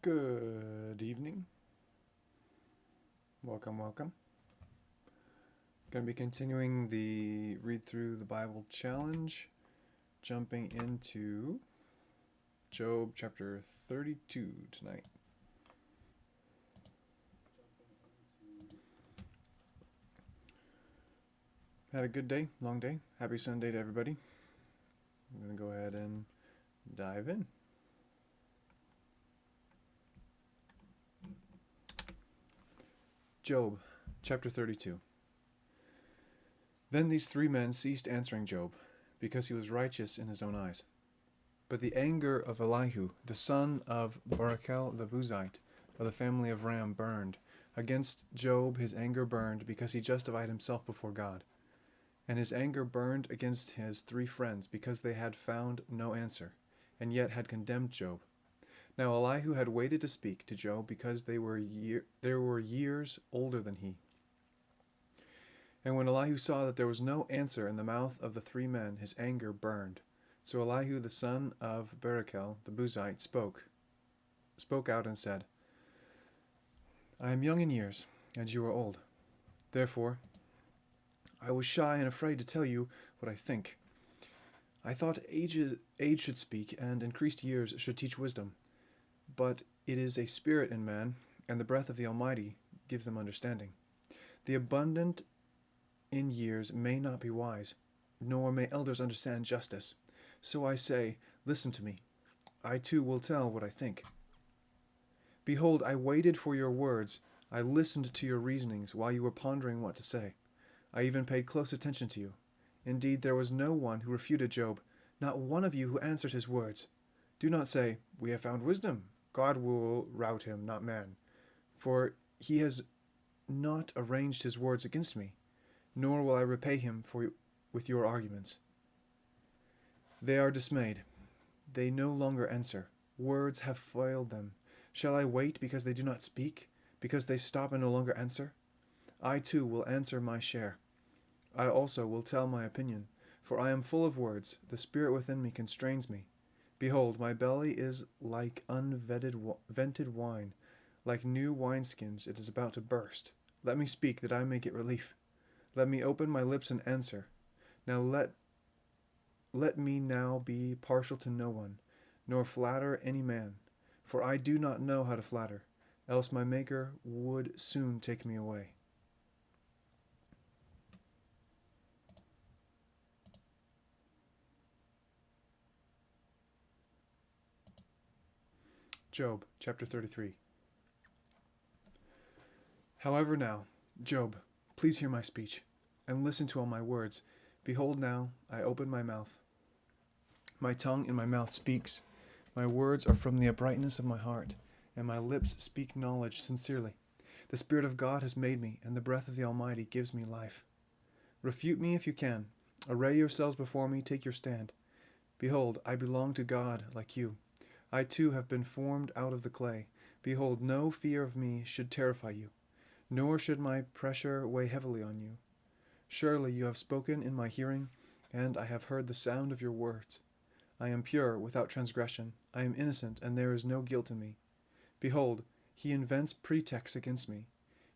Good evening. Welcome, welcome. Going to be continuing the Read Through the Bible challenge, jumping into Job chapter 32 tonight. Had a good day, long day. Happy Sunday to everybody. I'm going to go ahead and dive in. Job chapter 32. Then these three men ceased answering Job, because he was righteous in his own eyes. But the anger of Elihu, the son of Barachel the Buzite, of the family of Ram, burned. Against Job his anger burned, because he justified himself before God. And his anger burned against his three friends, because they had found no answer, and yet had condemned Job. Now Elihu had waited to speak to Job, because they were years older than he. And when Elihu saw that there was no answer in the mouth of the three men, his anger burned. So Elihu the son of Barachel the Buzite spoke out and said, I am young in years, and you are old. Therefore I was shy and afraid to tell you what I think. I thought age should speak, and increased years should teach wisdom. But it is a spirit in man, and the breath of the Almighty gives them understanding. The abundant in years may not be wise, nor may elders understand justice. So I say, listen to me. I too will tell what I think. Behold, I waited for your words. I listened to your reasonings while you were pondering what to say. I even paid close attention to you. Indeed, there was no one who refuted Job, not one of you who answered his words. Do not say, we have found wisdom. God will rout him, not man. For he has not arranged his words against me, nor will I repay him with your arguments. They are dismayed. They no longer answer. Words have failed them. Shall I wait because they do not speak, because they stop and no longer answer? I too will answer my share. I also will tell my opinion, for I am full of words. The spirit within me constrains me. Behold, my belly is like vented wine, like new wineskins it is about to burst. Let me speak that I may get relief. Let me open my lips and answer. Now let me now be partial to no one, nor flatter any man, for I do not know how to flatter, else my Maker would soon take me away. Job chapter 33. However now, Job, please hear my speech, and listen to all my words. Behold now, I open my mouth. My tongue in my mouth speaks. My words are from the uprightness of my heart, and my lips speak knowledge sincerely. The Spirit of God has made me, and the breath of the Almighty gives me life. Refute me if you can. Array yourselves before me, take your stand. Behold, I belong to God like you. I too have been formed out of the clay. Behold, no fear of me should terrify you, nor should my pressure weigh heavily on you. Surely you have spoken in my hearing, and I have heard the sound of your words. I am pure, without transgression. I am innocent, and there is no guilt in me. Behold, he invents pretexts against me.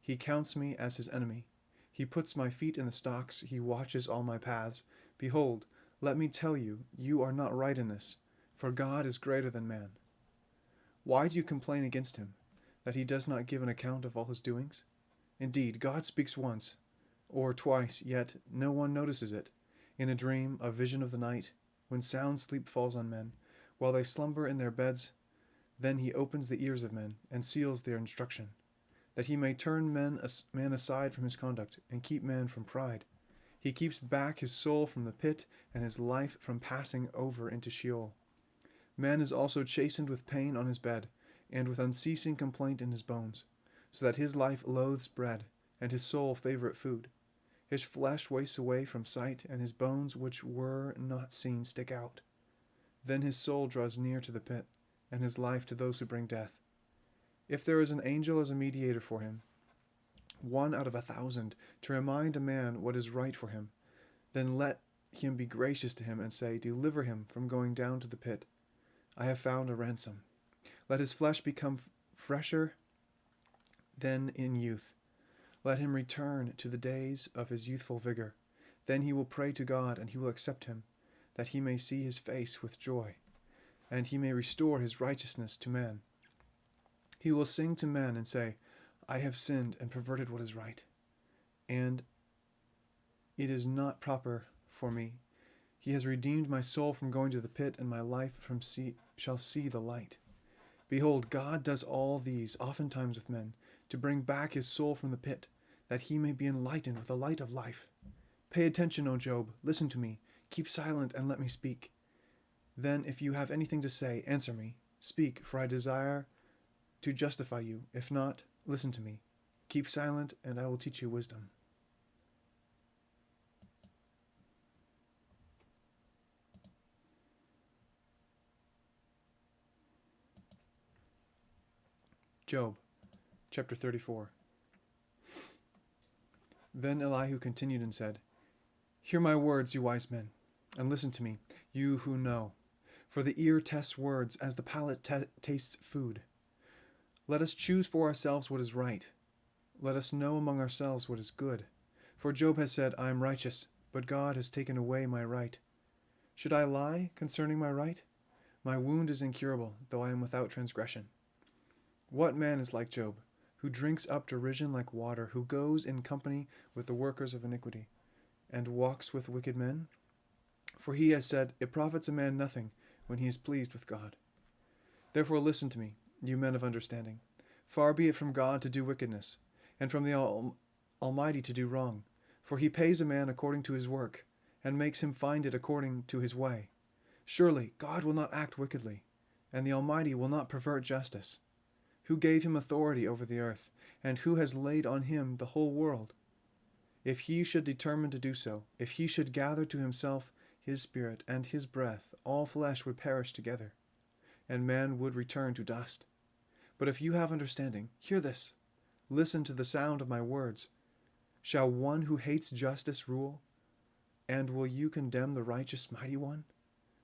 He counts me as his enemy. He puts my feet in the stocks. He watches all my paths. Behold, let me tell you, you are not right in this, for God is greater than man. Why do you complain against him, that he does not give an account of all his doings? Indeed, God speaks once, or twice, yet no one notices it. In a dream, a vision of the night, when sound sleep falls on men, while they slumber in their beds, then he opens the ears of men, and seals their instruction, that he may turn man aside from his conduct, and keep man from pride. He keeps back his soul from the pit, and his life from passing over into Sheol. Man is also chastened with pain on his bed, and with unceasing complaint in his bones, so that his life loathes bread, and his soul favorite food. His flesh wastes away from sight, and his bones which were not seen stick out. Then his soul draws near to the pit, and his life to those who bring death. If there is an angel as a mediator for him, 1 out of 1,000, to remind a man what is right for him, then let him be gracious to him and say, deliver him from going down to the pit. I have found a ransom. Let his flesh become fresher than in youth. Let him return to the days of his youthful vigor. Then he will pray to God, and he will accept him, that he may see his face with joy, and he may restore his righteousness to man. He will sing to man and say, I have sinned and perverted what is right, and it is not proper for me. He has redeemed my soul from going to the pit, and my life shall see the light. Behold, God does all these oftentimes with men, to bring back his soul from the pit, that he may be enlightened with the light of life. Pay attention, O Job, listen to me, keep silent and let me speak. Then if you have anything to say, answer me. Speak, for I desire to justify you. If not, listen to me. Keep silent, and I will teach you wisdom. Job, chapter 34. Then Elihu continued and said, Hear my words, you wise men, and listen to me, you who know. For the ear tests words as the palate tastes food. Let us choose for ourselves what is right. Let us know among ourselves what is good. For Job has said, I am righteous, but God has taken away my right. Should I lie concerning my right? My wound is incurable, though I am without transgression. What man is like Job, who drinks up derision like water, who goes in company with the workers of iniquity, and walks with wicked men? For he has said, It profits a man nothing when he is pleased with God. Therefore listen to me, you men of understanding. Far be it from God to do wickedness, and from the Almighty to do wrong. For he pays a man according to his work, and makes him find it according to his way. Surely God will not act wickedly, and the Almighty will not pervert justice. Who gave him authority over the earth, and who has laid on him the whole world? If he should determine to do so, if he should gather to himself his spirit and his breath, all flesh would perish together, and man would return to dust. But if you have understanding, hear this. Listen to the sound of my words. Shall one who hates justice rule? And will you condemn the righteous mighty one,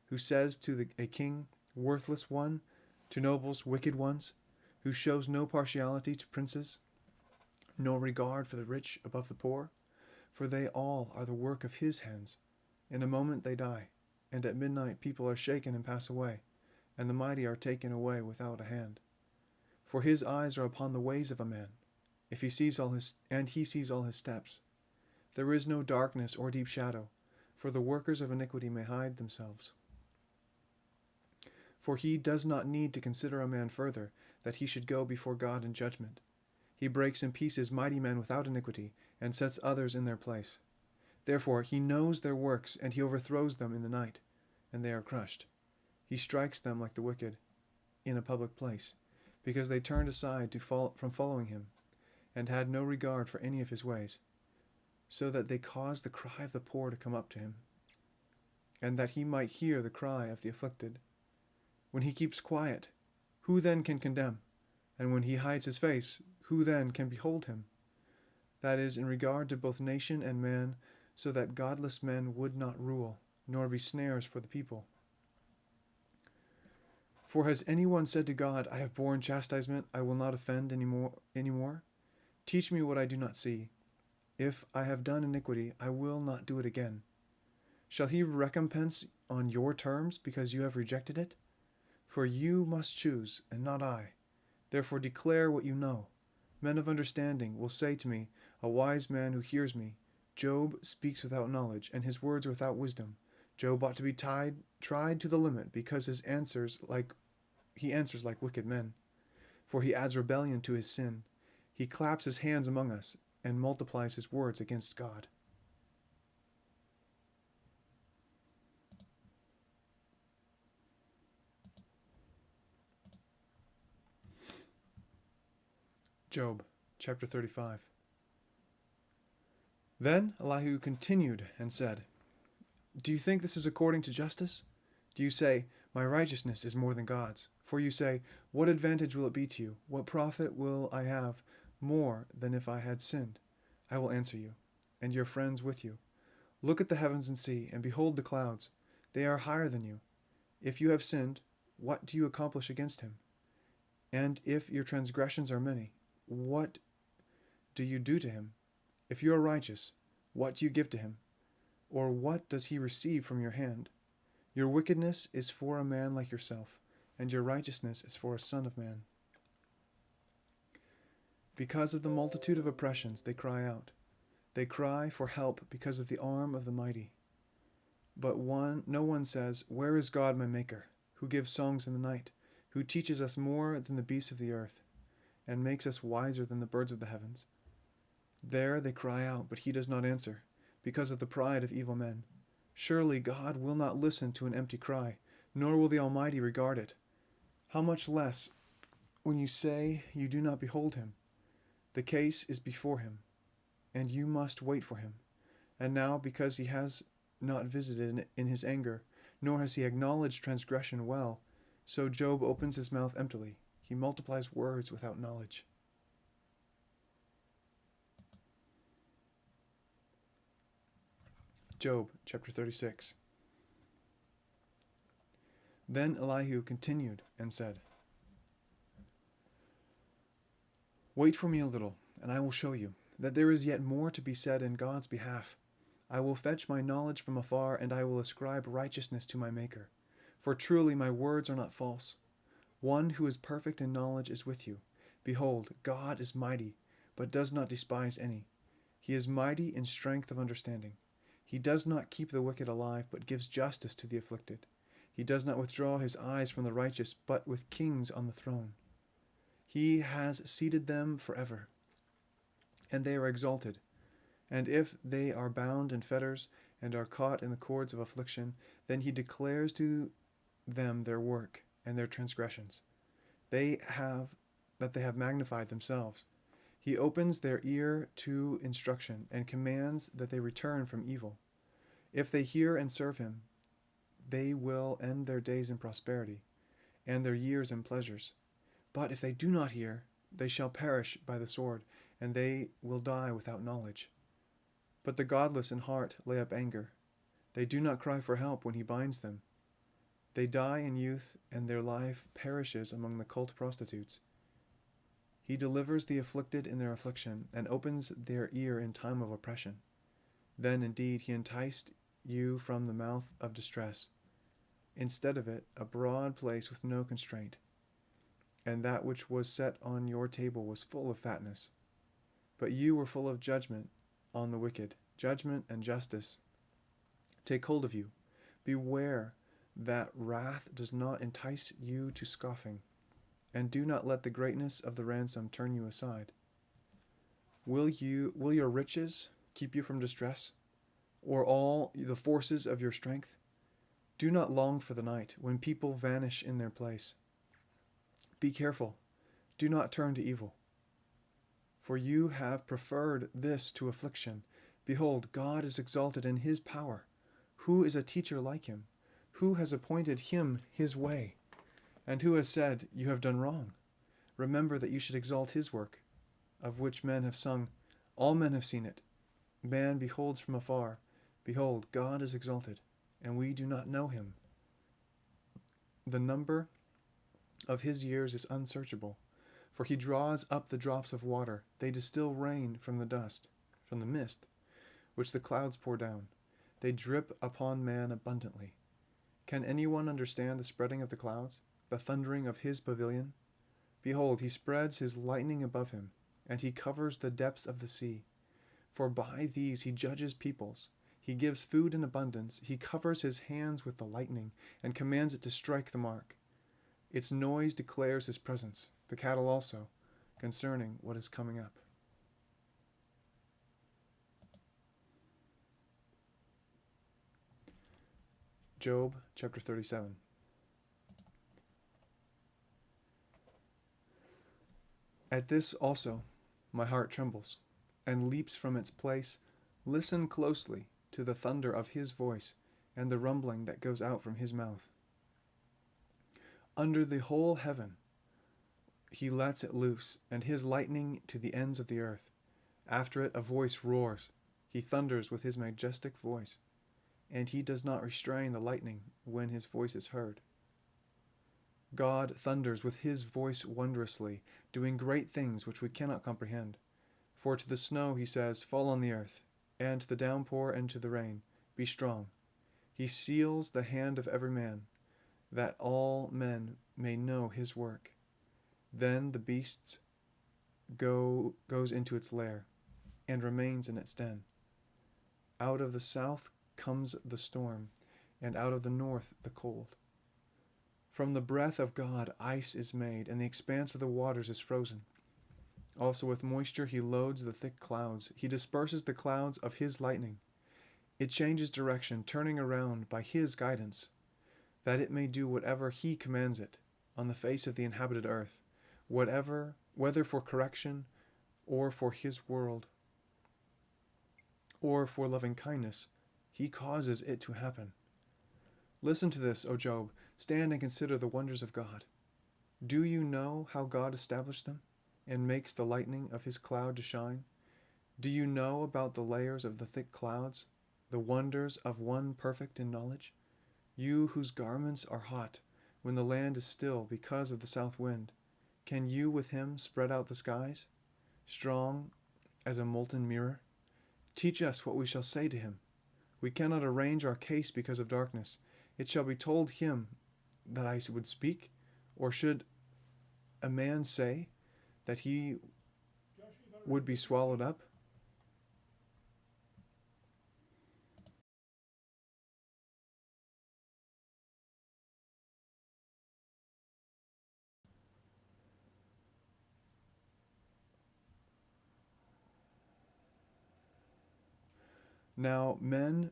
who says to a king, worthless one, to nobles, wicked ones, who shows no partiality to princes, no regard for the rich above the poor? For they all are the work of his hands. In a moment they die, and at midnight people are shaken and pass away, and the mighty are taken away without a hand. For his eyes are upon the ways of a man, he sees all his steps. There is no darkness or deep shadow, for the workers of iniquity may hide themselves. For he does not need to consider a man further, that he should go before God in judgment. He breaks in pieces mighty men without iniquity, and sets others in their place. Therefore he knows their works, and he overthrows them in the night, and they are crushed. He strikes them like the wicked in a public place, because they turned aside from following him, and had no regard for any of his ways, so that they caused the cry of the poor to come up to him, and that he might hear the cry of the afflicted. When he keeps quiet, who then can condemn? And when he hides his face, who then can behold him? That is, in regard to both nation and man, so that godless men would not rule, nor be snares for the people. For has anyone said to God, I have borne chastisement, I will not offend any more? Teach me what I do not see. If I have done iniquity, I will not do it again. Shall he recompense on your terms because you have rejected it? For you must choose, and not I. Therefore declare what you know. Men of understanding will say to me, a wise man who hears me, Job speaks without knowledge, and his words are without wisdom. Job ought to be tried to the limit, because he answers like wicked men. For he adds rebellion to his sin. He claps his hands among us, and multiplies his words against God. Job, chapter 35. Then Elihu continued and said, Do you think this is according to justice? Do you say, My righteousness is more than God's? For you say, What advantage will it be to you? What profit will I have more than if I had sinned? I will answer you, and your friends with you. Look at the heavens and see, and behold the clouds. They are higher than you. If you have sinned, what do you accomplish against him? And if your transgressions are many, what do you do to him? If you are righteous, what do you give to him? Or what does he receive from your hand? Your wickedness is for a man like yourself, and your righteousness is for a son of man. Because of the multitude of oppressions they cry out. They cry for help because of the arm of the mighty. But no one says, Where is God my Maker, who gives songs in the night, who teaches us more than the beasts of the earth, and makes us wiser than the birds of the heavens? There they cry out, but he does not answer, because of the pride of evil men. Surely God will not listen to an empty cry, nor will the Almighty regard it. How much less when you say you do not behold him? The case is before him, and you must wait for him. And now, because he has not visited in his anger, nor has he acknowledged transgression well, so Job opens his mouth emptily. He multiplies words without knowledge. Job chapter 36. Then Elihu continued and said, Wait for me a little, and I will show you that there is yet more to be said in God's behalf. I will fetch my knowledge from afar, and I will ascribe righteousness to my Maker. For truly my words are not false. One who is perfect in knowledge is with you. Behold, God is mighty, but does not despise any. He is mighty in strength of understanding. He does not keep the wicked alive, but gives justice to the afflicted. He does not withdraw his eyes from the righteous, but with kings on the throne. He has seated them forever, and they are exalted. And if they are bound in fetters and are caught in the cords of affliction, then he declares to them their work and their transgressions. They have magnified themselves. He opens their ear to instruction and commands that they return from evil. If they hear and serve him, they will end their days in prosperity and their years in pleasures. But if they do not hear, they shall perish by the sword, and they will die without knowledge. But the godless in heart lay up anger. They do not cry for help when he binds them. They die in youth, and their life perishes among the cult prostitutes. He delivers the afflicted in their affliction, and opens their ear in time of oppression. Then indeed he enticed you from the mouth of distress. Instead of it, a broad place with no constraint. And that which was set on your table was full of fatness. But you were full of judgment on the wicked. Judgment and justice take hold of you. Beware that wrath does not entice you to scoffing, and do not let the greatness of the ransom turn you aside. Will your riches keep you from distress, or all the forces of your strength? Do not long for the night, when people vanish in their place. Be careful, do not turn to evil. For you have preferred this to affliction. Behold, God is exalted in his power. Who is a teacher like him? Who has appointed him his way? And who has said, You have done wrong? Remember that you should exalt his work, of which men have sung. All men have seen it. Man beholds from afar. Behold, God is exalted, and we do not know him. The number of his years is unsearchable, for he draws up the drops of water. They distill rain from the mist, which the clouds pour down. They drip upon man abundantly. Can anyone understand the spreading of the clouds, the thundering of his pavilion? Behold, he spreads his lightning above him, and he covers the depths of the sea. For by these he judges peoples. He gives food in abundance. He covers his hands with the lightning, and commands it to strike the mark. Its noise declares his presence, the cattle also, concerning what is coming up. Job chapter 37. At this also my heart trembles, and leaps from its place. Listen closely to the thunder of his voice, and the rumbling that goes out from his mouth. Under the whole heaven he lets it loose, and his lightning to the ends of the earth. After it a voice roars. He thunders with his majestic voice, and he does not restrain the lightning when his voice is heard. God thunders with his voice wondrously, doing great things which we cannot comprehend. For to the snow he says, fall on the earth, and to the downpour and to the rain, be strong. He seals the hand of every man, that all men may know his work. Then the beast goes into its lair, and remains in its den. Out of the south comes the storm, and out of the north the cold. From the breath of God ice is made, and the expanse of the waters is frozen. Also with moisture he loads the thick clouds. He disperses the clouds of his lightning. It changes direction, turning around by his guidance, that it may do whatever he commands it on the face of the inhabited earth, whether for correction, or for his world, or for loving kindness, he causes it to happen. Listen to this, O Job. Stand and consider the wonders of God. Do you know how God established them, and makes the lightning of his cloud to shine? Do you know about the layers of the thick clouds, the wonders of one perfect in knowledge? You whose garments are hot, when the land is still because of the south wind, can you with him spread out the skies, strong as a molten mirror? Teach us what we shall say to him. We cannot arrange our case because of darkness. It shall be told him that I would speak, or should a man say that he would be swallowed up? Now men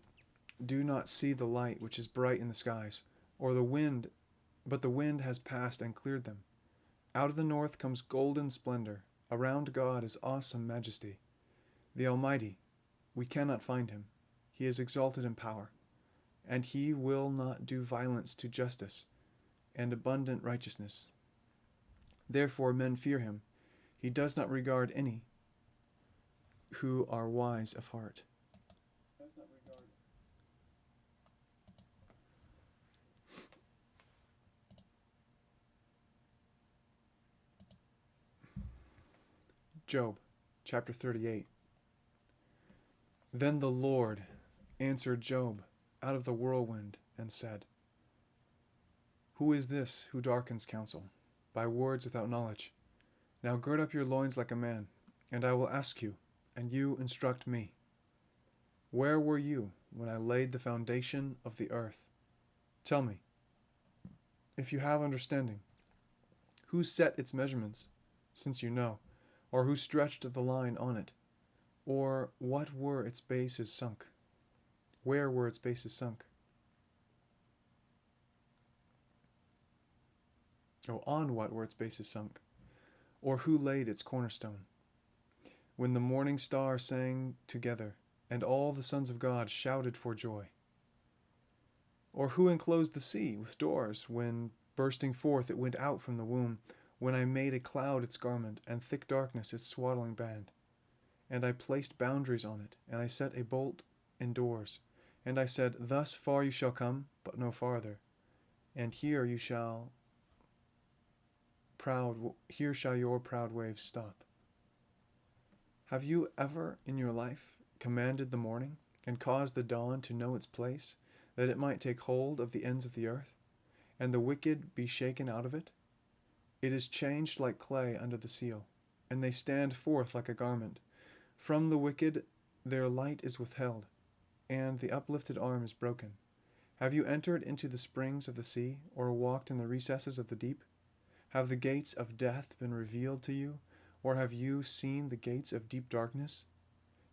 do not see the light which is bright in the skies, or the wind, but the wind has passed and cleared them. Out of the north comes golden splendor. Around God is awesome majesty. The Almighty, we cannot find him. He is exalted in power, and he will not do violence to justice and abundant righteousness. Therefore men fear him. He does not regard any who are wise of heart. Job, chapter 38. Then the Lord answered Job out of the whirlwind and said, who is this who darkens counsel by words without knowledge? Now gird up your loins like a man, and I will ask you, and you instruct me. Where were you when I laid the foundation of the earth? Tell me, if you have understanding, who set its measurements, since you know, or who stretched the line on it, or what were its bases sunk? Where were its bases sunk? On what were its bases sunk? Or who laid its cornerstone? When the morning stars sang together, and all the sons of God shouted for joy? Or who enclosed the sea with doors, when, bursting forth, it went out from the womb, when I made a cloud its garment, and thick darkness its swaddling band? And I placed boundaries on it, and I set a bolt in doors, and I said, thus far you shall come, but no farther, and here shall your proud waves stop. Have you ever in your life commanded the morning, and caused the dawn to know its place, that it might take hold of the ends of the earth, and the wicked be shaken out of it? It is changed like clay under the seal, and they stand forth like a garment. From the wicked their light is withheld, and the uplifted arm is broken. Have you entered into the springs of the sea, or walked in the recesses of the deep? Have the gates of death been revealed to you, or have you seen the gates of deep darkness?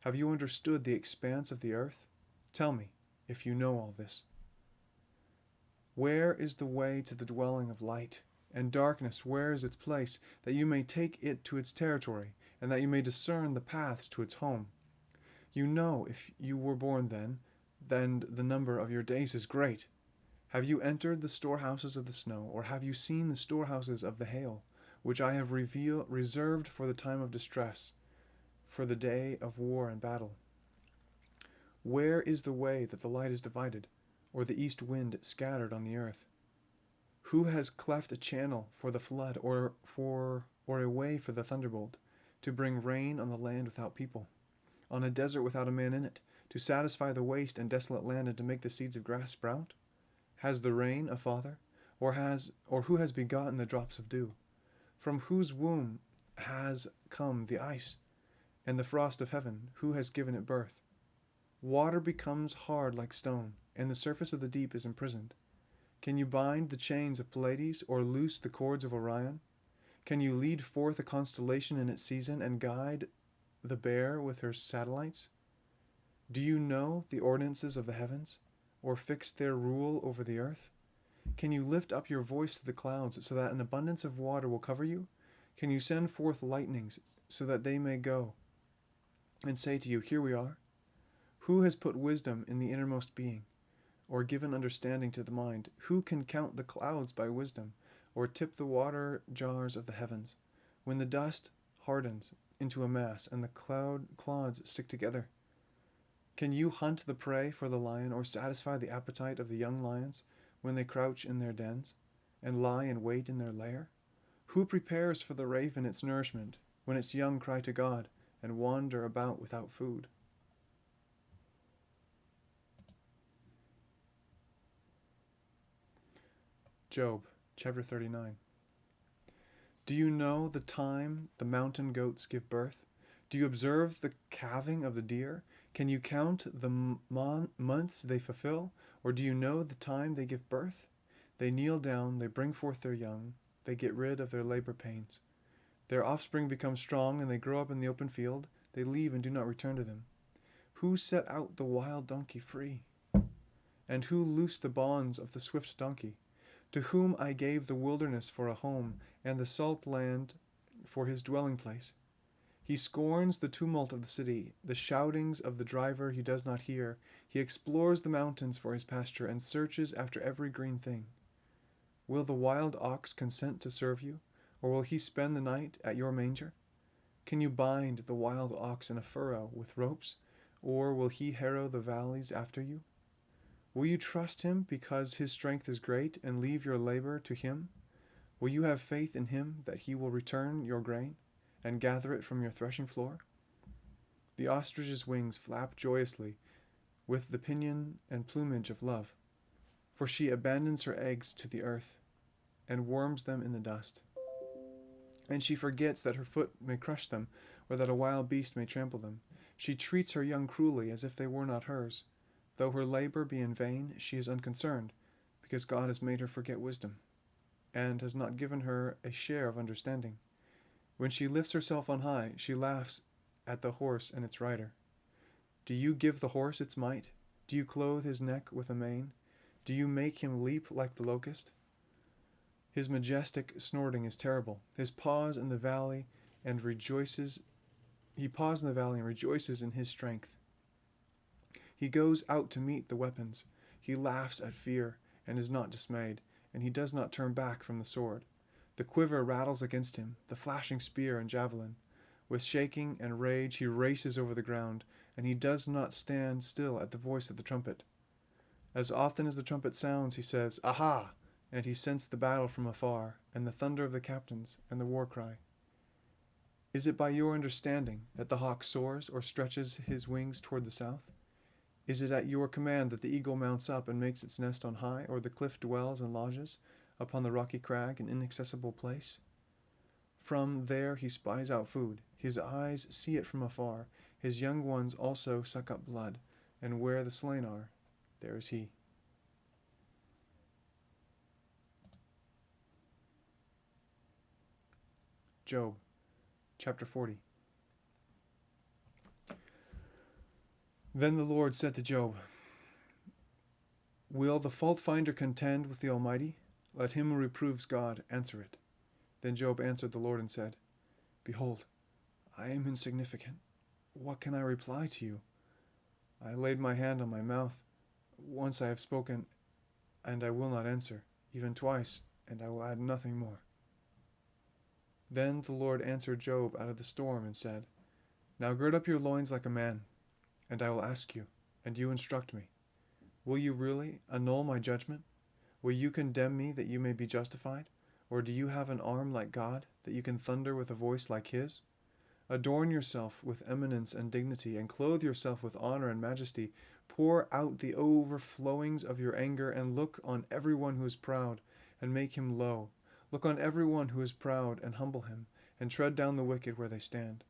Have you understood the expanse of the earth? Tell me, if you know all this. Where is the way to the dwelling of light? And darkness, where is its place, that you may take it to its territory, and that you may discern the paths to its home? You know, if you were born then the number of your days is great. Have you entered the storehouses of the snow, or have you seen the storehouses of the hail, which I have reserved for the time of distress, for the day of war and battle? Where is the way that the light is divided, or the east wind scattered on the earth? Who has cleft a channel for the flood, or a way for the thunderbolt, to bring rain on the land without people, on a desert without a man in it, to satisfy the waste and desolate land, and to make the seeds of grass sprout? Has the rain a father, or who has begotten the drops of dew? From whose womb has come the ice, and the frost of heaven? Who has given it birth? Water becomes hard like stone, and the surface of the deep is imprisoned. Can you bind the chains of Pleiades, or loose the cords of Orion? Can you lead forth a constellation in its season, and guide the bear with her satellites? Do you know the ordinances of the heavens, or fix their rule over the earth? Can you lift up your voice to the clouds, so that an abundance of water will cover you? Can you send forth lightnings, so that they may go and say to you, Here we are? Who has put wisdom in the innermost being, or given understanding to the mind? Who can count the clouds by wisdom, or tip the water jars of the heavens? When the dust hardens into a mass, and the clods stick together, can you hunt the prey for the lion, or satisfy the appetite of the young lions when they crouch in their dens, and lie in wait in their lair? Who prepares for the raven its nourishment, when its young cry to God, and wander about without food? Job, chapter 39. Do you know the time the mountain goats give birth? Do you observe the calving of the deer? Can you count the months they fulfill? Or do you know the time they give birth? They kneel down, they bring forth their young, they get rid of their labor pains. Their offspring become strong, and they grow up in the open field. They leave and do not return to them. Who set out the wild donkey free? And who loosed the bonds of the swift donkey? To whom I gave the wilderness for a home, and the salt land for his dwelling place. He scorns the tumult of the city, the shoutings of the driver he does not hear. He explores the mountains for his pasture, and searches after every green thing. Will the wild ox consent to serve you, or will he spend the night at your manger? Can you bind the wild ox in a furrow with ropes, or will he harrow the valleys after you? Will you trust him because his strength is great, and leave your labor to him? Will you have faith in him that he will return your grain, and gather it from your threshing floor? The ostrich's wings flap joyously with the pinion and plumage of love, for she abandons her eggs to the earth, and worms them in the dust. And she forgets that her foot may crush them, or that a wild beast may trample them. She treats her young cruelly, as if they were not hers. Though her labor be in vain, she is unconcerned, because God has made her forget wisdom, and has not given her a share of understanding. When she lifts herself on high, she laughs at the horse and its rider. Do you give the horse its might? Do you clothe his neck with a mane? Do you make him leap like the locust? His majestic snorting is terrible. He paws in the valley and rejoices in his strength. He goes out to meet the weapons. He laughs at fear and is not dismayed, and he does not turn back from the sword. The quiver rattles against him, the flashing spear and javelin. With shaking and rage he races over the ground, and he does not stand still at the voice of the trumpet. As often as the trumpet sounds, he says, Aha! And he scents the battle from afar, and the thunder of the captains, and the war cry. Is it by your understanding that the hawk soars, or stretches his wings toward the south? Is it at your command that the eagle mounts up and makes its nest on high, or the cliff dwells and lodges upon the rocky crag, an inaccessible place? From there he spies out food. His eyes see it from afar. His young ones also suck up blood, and where the slain are, there is he. Job, chapter 40. Then the Lord said to Job, Will the fault-finder contend with the Almighty? Let him who reproves God answer it. Then Job answered the Lord and said, Behold, I am insignificant. What can I reply to you? I laid my hand on my mouth. Once I have spoken, and I will not answer, even twice, and I will add nothing more. Then the Lord answered Job out of the storm and said, Now gird up your loins like a man, and I will ask you, and you instruct me. Will you really annul my judgment? Will you condemn me that you may be justified? Or do you have an arm like God, that you can thunder with a voice like his? Adorn yourself with eminence and dignity, and clothe yourself with honor and majesty. Pour out the overflowings of your anger, and look on everyone who is proud, and make him low. Look on everyone who is proud, and humble him, and tread down the wicked where they stand.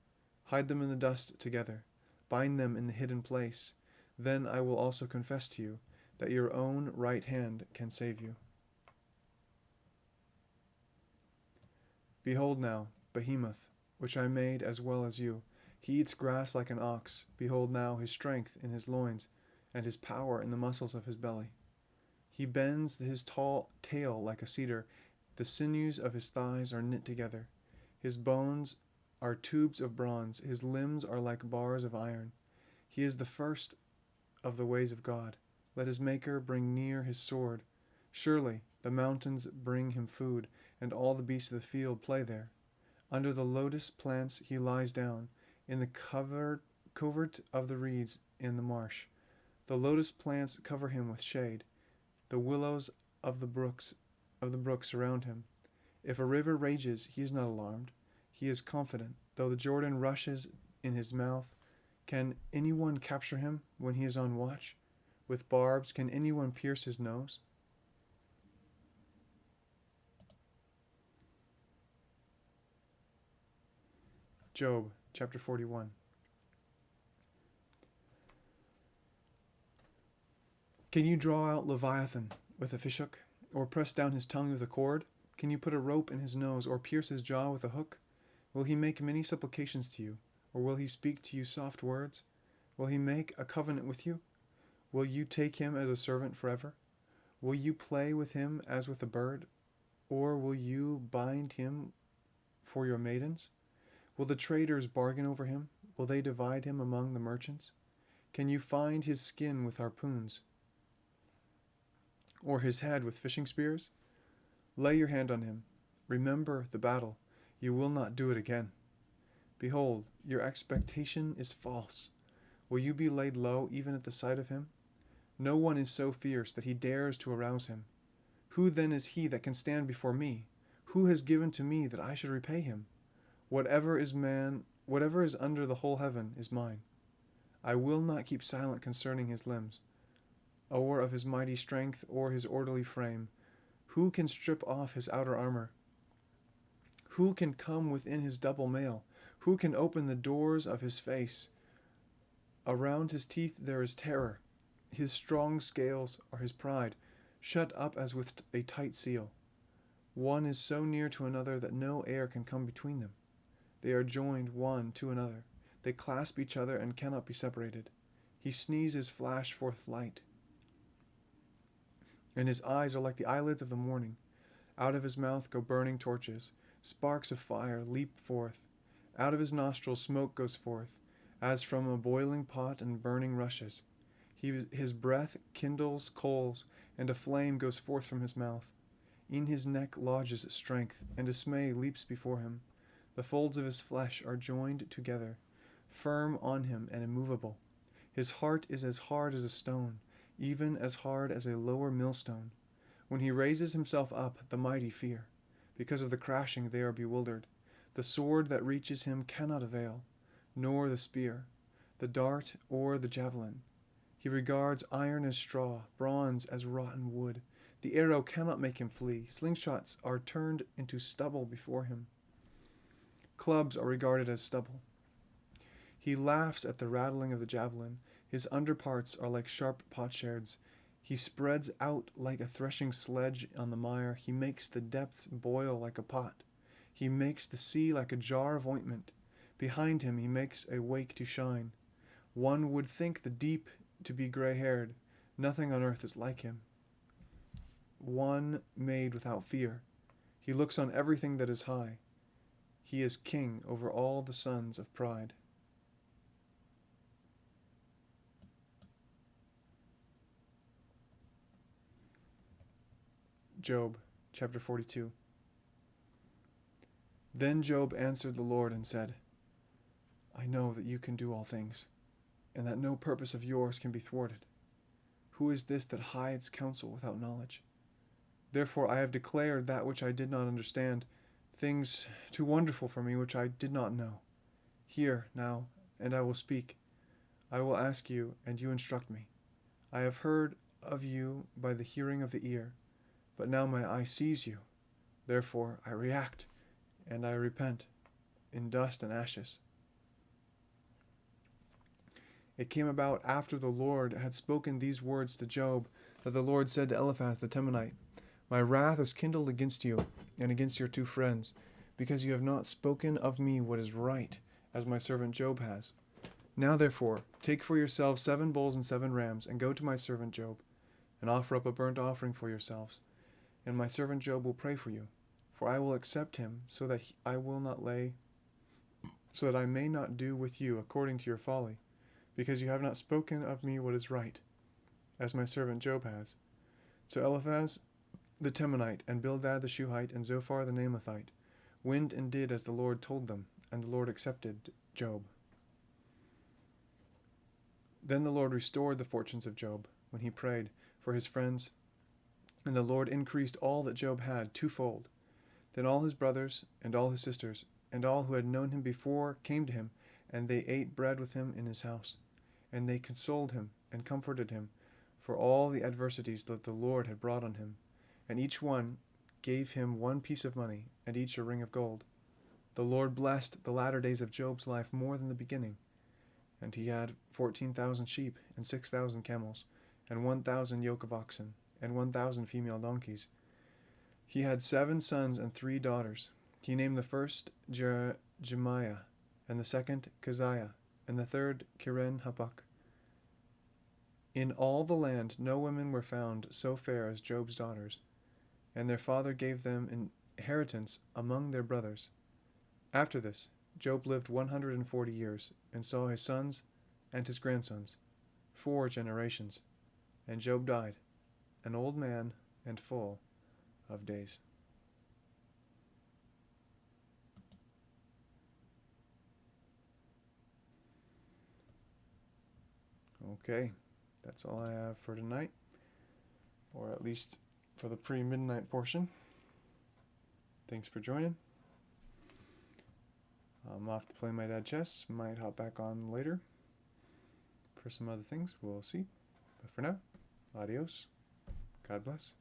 Hide them in the dust together. Bind them in the hidden place. Then I will also confess to you that your own right hand can save you. Behold now, Behemoth, which I made as well as you. He eats grass like an ox. Behold now his strength in his loins, and his power in the muscles of his belly. He bends his tall tail like a cedar. The sinews of his thighs are knit together. His bones are tubes of bronze. His limbs are like bars of iron. He is the first of the ways of God. Let his maker bring near his sword. Surely the mountains bring him food, and all the beasts of the field play there. Under the lotus plants he lies down, in the covert of the reeds in the marsh. The lotus plants cover him with shade. The willows of the brooks surround him. If a river rages, he is not alarmed. He is confident, though the Jordan rushes in his mouth. Can anyone capture him when he is on watch? With barbs, can anyone pierce his nose? Job, chapter 41. Can you draw out Leviathan with a fishhook, or press down his tongue with a cord? Can you put a rope in his nose, or pierce his jaw with a hook? Will he make many supplications to you, or will he speak to you soft words? Will he make a covenant with you? Will you take him as a servant forever? Will you play with him as with a bird, or will you bind him for your maidens? Will the traders bargain over him? Will they divide him among the merchants? Can you find his skin with harpoons, or his head with fishing spears? Lay your hand on him. Remember the battle. You will not do it again. Behold, your expectation is false. Will you be laid low even at the sight of him? No one is so fierce that he dares to arouse him. Who then is he that can stand before me? Who has given to me that I should repay him? Whatever is under the whole heaven is mine. I will not keep silent concerning his limbs, or of his mighty strength, or his orderly frame. Who can strip off his outer armor? Who can come within his double mail? Who can open the doors of his face? Around his teeth there is terror. His strong scales are his pride, shut up as with a tight seal. One is so near to another that no air can come between them. They are joined one to another. They clasp each other and cannot be separated. He sneezes, flash forth light, and his eyes are like the eyelids of the morning. Out of his mouth go burning torches. Sparks of fire leap forth. Out of his nostrils smoke goes forth, as from a boiling pot and burning rushes. His breath kindles coals, and a flame goes forth from his mouth. In his neck lodges strength, and dismay leaps before him. The folds of his flesh are joined together, firm on him and immovable. His heart is as hard as a stone, even as hard as a lower millstone. When he raises himself up, the mighty fear. Because of the crashing they are bewildered. The sword that reaches him cannot avail, nor the spear, the dart, or the javelin. He regards iron as straw, bronze as rotten wood. The arrow cannot make him flee. Slingshots are turned into stubble before him. Clubs are regarded as stubble. He laughs at the rattling of the javelin. His underparts are like sharp potsherds. He spreads out like a threshing sledge on the mire. He makes the depths boil like a pot. He makes the sea like a jar of ointment. Behind him he makes a wake to shine. One would think the deep to be gray-haired. Nothing on earth is like him. One made without fear. He looks on everything that is high. He is king over all the sons of pride. Job, chapter 42. Then Job answered the Lord and said, I know that you can do all things, and that no purpose of yours can be thwarted. Who is this that hides counsel without knowledge? Therefore I have declared that which I did not understand, things too wonderful for me which I did not know. Hear now, and I will speak. I will ask you, and you instruct me. I have heard of you by the hearing of the ear, but now my eye sees you. Therefore I react, and I repent, in dust and ashes. It came about after the Lord had spoken these words to Job, that the Lord said to Eliphaz the Temanite, My wrath is kindled against you, and against your 2 friends, because you have not spoken of me what is right, as my servant Job has. Now therefore, take for yourselves 7 bulls and 7 rams, and go to my servant Job, and offer up a burnt offering for yourselves. And my servant Job will pray for you, for I will accept him, so that I may not do with you according to your folly, because you have not spoken of me what is right, as my servant Job has. So Eliphaz the Temanite, and Bildad the Shuhite, and Zophar the Naamathite went and did as the Lord told them, and the Lord accepted Job. Then the Lord restored the fortunes of Job, when he prayed for his friends, and the Lord increased all that Job had 2-fold. Then all his brothers, and all his sisters, and all who had known him before came to him, and they ate bread with him in his house. And they consoled him, and comforted him, for all the adversities that the Lord had brought on him. And each one gave him 1 piece of money, and each a ring of gold. The Lord blessed the latter days of Job's life more than the beginning. And he had 14,000 sheep, and 6,000 camels, and 1,000 yoke of oxen, and 1,000 female donkeys. He had 7 sons and 3 daughters. He named the first Jemiah, and the second Keziah, and the third Kiren-Hapuk. In all the land no women were found so fair as Job's daughters, and their father gave them inheritance among their brothers. After this, Job lived 140 years, and saw his sons and his grandsons, 4 generations. And Job died, an old man and full of days. Okay, that's all I have for tonight, or at least for the pre-midnight portion. Thanks for joining. I'm off to play my dad chess. Might hop back on later for some other things. We'll see. But for now, adios. God bless.